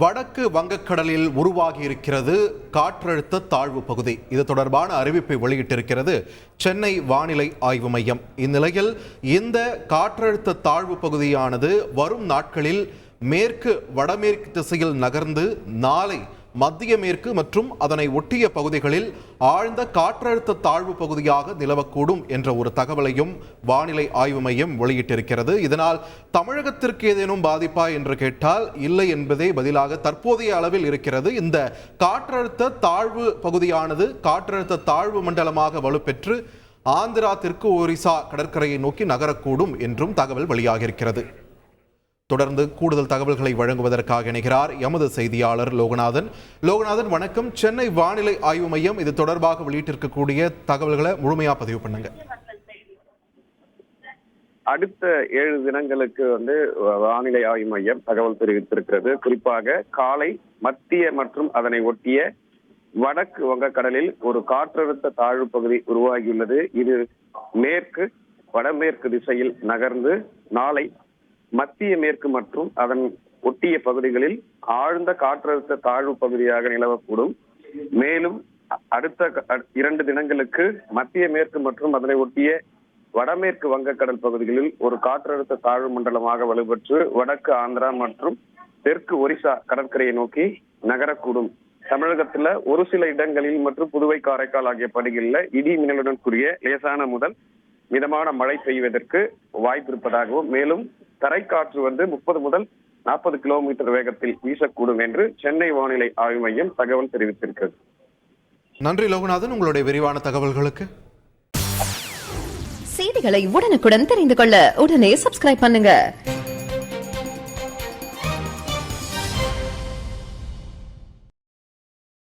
வடக்கு வங்கக்கடலில் உருவாகி இருக்கிறது காற்றழுத்த தாழ்வு பகுதி. இது தொடர்பான அறிவிப்பை வெளியிட்டிருக்கிறது சென்னை வானிலை ஆய்வு மையம். இந்நிலையில் இந்த காற்றழுத்த தாழ்வு பகுதியானது வரும் நாட்களில் மேற்கு வடமேற்கு திசையில் நகர்ந்து நாளை மத்திய மேற்கு மற்றும் அதனை ஒட்டிய பகுதிகளில் ஆழ்ந்த காற்றழுத்த தாழ்வு பகுதியாக நிலவக்கூடும் என்ற ஒரு தகவலையும் வானிலை ஆய்வு மையம் வெளியிட்டிருக்கிறது. இதனால் தமிழகத்திற்கு ஏதேனும் பாதிப்பா என்று கேட்டால் இல்லை என்பதே பதிலாக தற்போதைய அளவில் இருக்கிறது. இந்த காற்றழுத்த தாழ்வு பகுதியானது காற்றழுத்த தாழ்வு மண்டலமாக வலுப்பெற்று ஆந்திரா தெற்கு ஒரிசா கடற்கரையை நோக்கி நகரக்கூடும் என்றும் தகவல் வெளியாகியிருக்கிறது. தொடர்ந்து கூடுதல் தகவல்களை வழங்குவதற்காக இணைகிறார் எமது செய்தியாளர் லோகநாதன். வணக்கம். சென்னை வானிலை ஆய்வு மையம் இது தொடர்பாக வெளியிட்டிருக்கக்கூடிய தகவல்களை முழுமையா பதிவு பண்ணுங்க. அடுத்த 7 தினங்களுக்கு வானிலை ஆய்வு மையம் தகவல் தெரிவித்திருக்கிறது. குறிப்பாக காலை மத்திய மற்றும் அதனை ஒட்டிய வடக்கு வங்கக்கடலில் ஒரு காற்றழுத்த தாழ்வு பகுதி உருவாகியுள்ளது. இது மேற்கு வடமேற்கு திசையில் நகர்ந்து நாளை மத்திய மேற்கு மற்றும் அதன் ஒட்டிய பகுதிகளில் ஆழ்ந்த காற்றழுத்த தாழ்வு பகுதியாக நிலவக்கூடும். மேலும் அடுத்த 2 தினங்களுக்கு மத்திய மேற்கு மற்றும் அதனை ஒட்டிய வடமேற்கு வங்கக்கடல் பகுதிகளில் ஒரு காற்றழுத்த தாழ்வு மண்டலமாக வலுப்பெற்று வடக்கு ஆந்திரா மற்றும் தெற்கு ஒரிசா கடற்கரையை நோக்கி நகரக்கூடும். தமிழகத்துல ஒரு சில இடங்களில் மற்றும் புதுவை காரைக்கால் ஆகிய பகுதிகளில் இடி மின்னலுடன் கூடிய லேசான முதல் மிதமான மழை பெய்வதற்கு வாய்ப்பு இருப்பதாகவும் மேலும் தரைக்காற்று 30 முதல் 40 கிலோமீட்டர் வேகத்தில் வீசக்கூடும் என்று சென்னை வானிலை ஆய்வு மையம் தகவல் தெரிவித்திருக்கிறது. நன்றி லோகநாதன், உங்களுடைய விரிவான தகவல்களுக்கு. செய்திகளை உடனுக்குடன் தெரிந்து கொள்ள உடனே சப்ஸ்கிரைப் பண்ணுங்க.